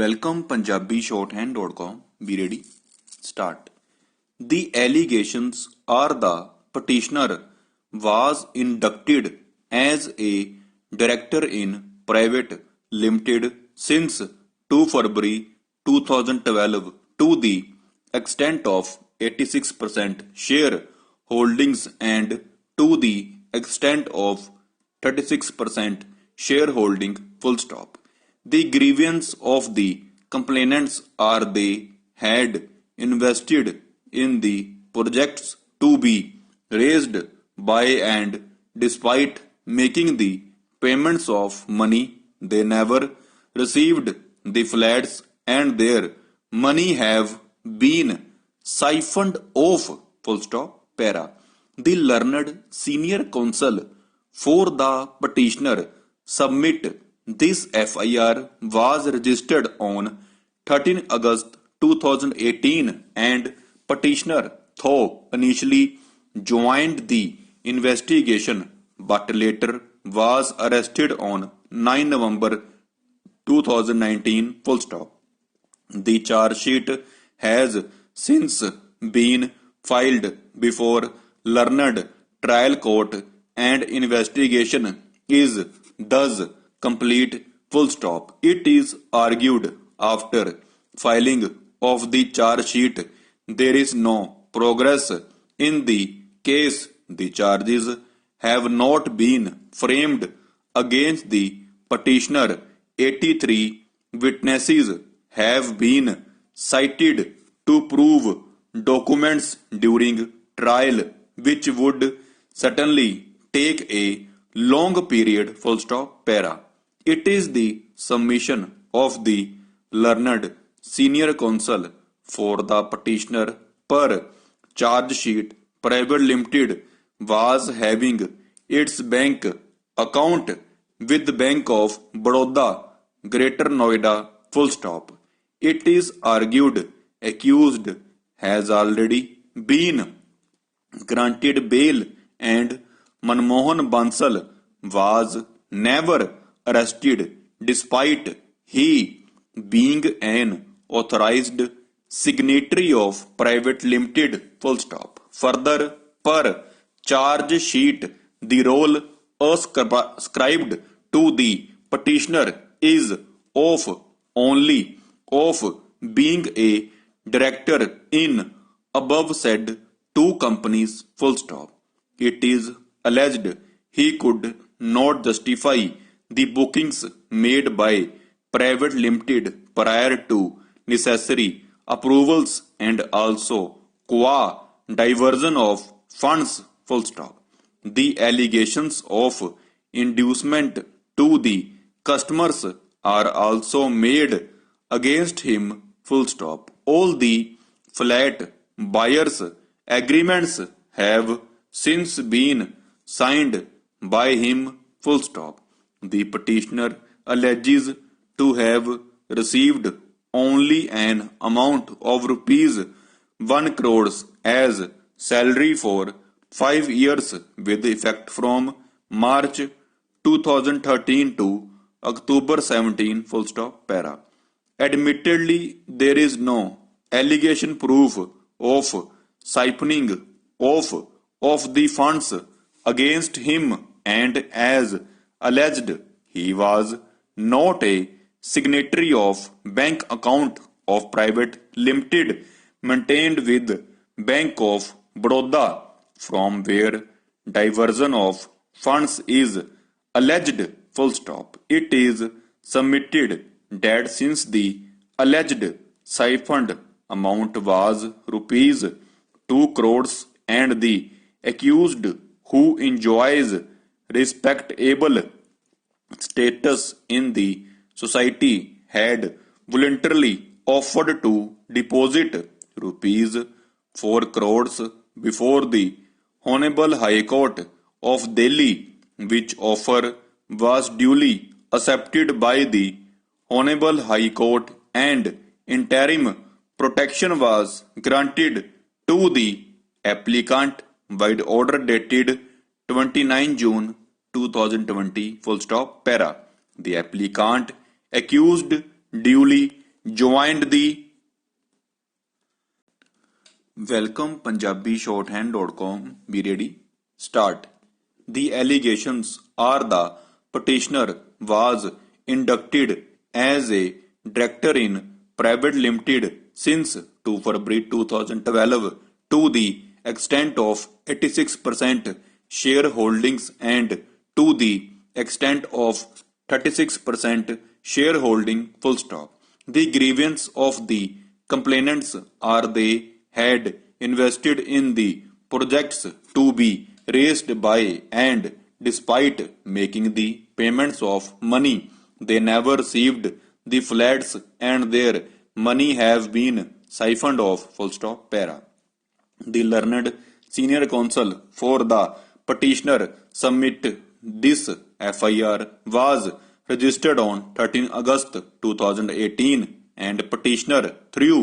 Welcome PunjabiShorthand.com. Be ready. Start. The allegations are the petitioner was inducted as a director in private limited since 2 February 2012 to the extent of 86% share holdings and to the extent of 36% shareholding full stop. The grievance of the complainants are they had invested in the projects to be raised by and despite making the payments of money they never received the flats and their money have been siphoned off full stop para. The learned senior counsel for the petitioner submit this FIR was registered on 13 August 2018 and petitioner though initially joined the investigation but later was arrested on 9 November 2019 full stop. The charge sheet has since been filed before learned trial court and investigation is thus complete full stop. It is argued after filing of the charge sheet there is no progress in the case. The charges have not been framed against the petitioner. 83 witnesses have been cited to prove documents during trial which would certainly take a long period full stop para. It is the submission of the learned senior counsel for the petitioner per charge sheet private limited was having its bank account with Bank of Baroda, Greater Noida full stop. It is argued accused has already been granted bail and Manmohan Bansal was never arrested despite he being an authorized signatory of private limited full stop. Further, per charge sheet, the role ascribed to the petitioner is only of being a director in above said two companies full stop. It is alleged he could not justify the bookings made by private limited prior to necessary approvals and also qua diversion of funds full stop. The allegations of inducement to the customers are also made against him full stop. All the flat buyers agreements have since been signed by him full stop. The petitioner alleges to have received only an amount of rupees 1 crores as salary for 5 years with effect from March 2013 to October 17 full stop para. Admittedly, there is no allegation proof of siphoning of the funds against him and as alleged he was not a signatory of bank account of private limited maintained with Bank of Baroda from where diversion of funds is alleged full stop. It is submitted that since the alleged siphoned amount was rupees 2 crores and the accused who enjoys respectable status in the society had voluntarily offered to deposit rupees 4 crores before the Honorable High Court of Delhi, which offer was duly accepted by the Honorable High Court and interim protection was granted to the applicant by the order dated 29 June 2020 full stop para. The applicant accused duly joined the Welcome PunjabiShorthand.com. Be ready. Start. The allegations are the petitioner was inducted as a director in private limited since 2 February 2012 to the extent of 86% shareholdings and to the extent of 36% shareholding full stop. The grievance of the complainants are they had invested in the projects to be raised by and despite making the payments of money they never received the flats and their money have been siphoned off full stop para. The learned senior counsel for the petitioner submit this FIR was registered on 13 August 2018 and petitioner through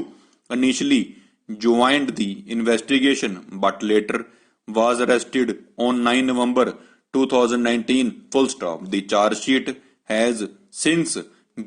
initially joined the investigation but later was arrested on 9 November 2019 full stop. The charge sheet has since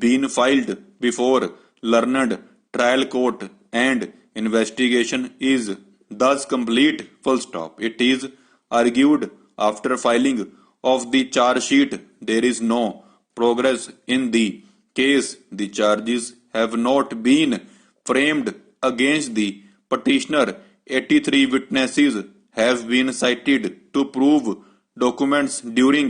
been filed before learned trial court and investigation is thus complete full stop. It is argued after filing of the charge sheet there is no progress in the case. The charges have not been framed against the petitioner. 83 witnesses have been cited to prove documents during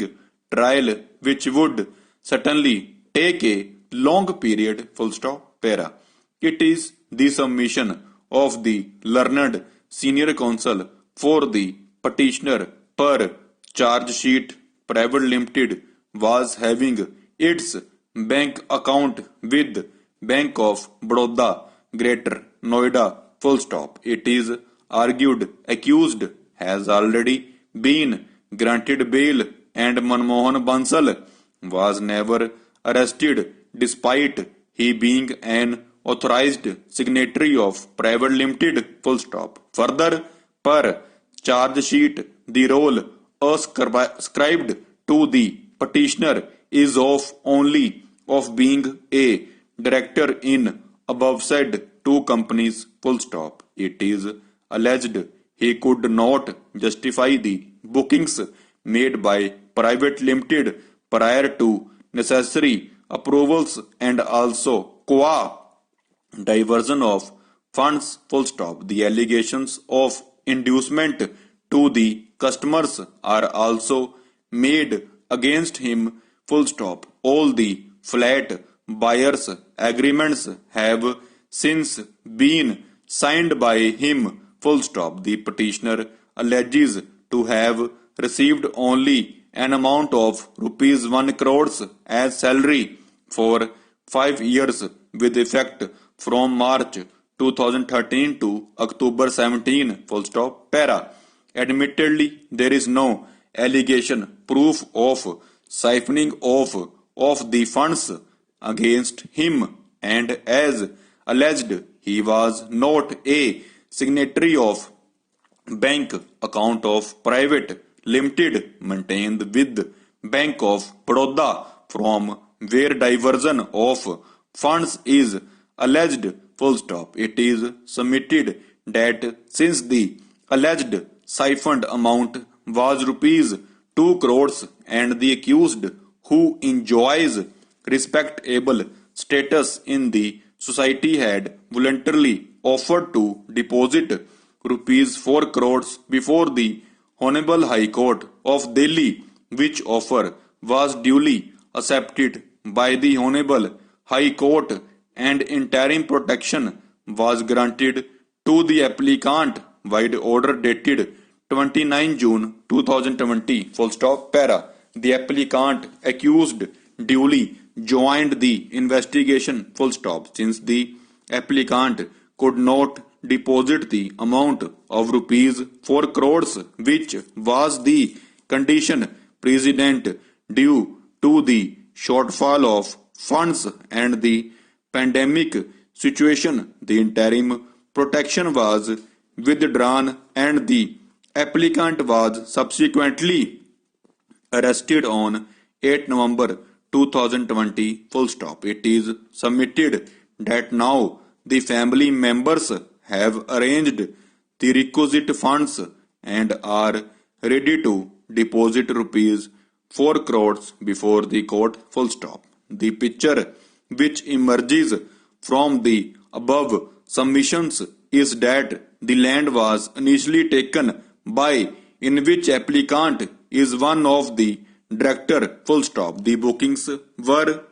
trial which would certainly take a long period full stop para. It is the submission of the learned senior counsel for the petitioner per charge sheet private limited was having its bank account with Bank of Baroda, Greater Noida full stop. It is argued accused has already been granted bail and Manmohan Bansal was never arrested despite he being an authorized signatory of private limited full stop. Further, per charge sheet, the role ascribed to the petitioner is of only of being a director in above said two companies full stop. It is alleged he could not justify the bookings made by private limited prior to necessary approvals and also qua diversion of funds full stop. The allegations of inducement to the customers are also made against him full stop. All the flat buyers agreements have since been signed by him full stop. The petitioner alleges to have received only an amount of rupees 1 crores as salary for 5 years with effect from March 2013 to October 17 full stop para. Admittedly, there is no allegation proof of siphoning off of the funds against him and as alleged he was not a signatory of bank account of private limited maintained with Bank of Baroda from where diversion of funds is alleged full stop. It is submitted that since the alleged siphoned amount was rupees 2 crores and the accused who enjoys respectable status in the society had voluntarily offered to deposit rupees 4 crores before the Honorable High Court of Delhi, which offer was duly accepted by the Honorable High Court and interim protection was granted to the applicant by order dated 29 June 2020 full stop para. The applicant accused duly joined the investigation full stop since the applicant could not deposit the amount of rupees 4 crores which was the condition precedent due to the shortfall of funds and the pandemic situation. The interim protection was withdrawn and the applicant was subsequently arrested on 8 November 2020 full stop. It is submitted that now the family members have arranged the requisite funds and are ready to deposit rupees 4 crores before the court full stop. The picture which emerges from the above submissions is that the land was initially taken by in which applicant is one of the director full stop. The bookings were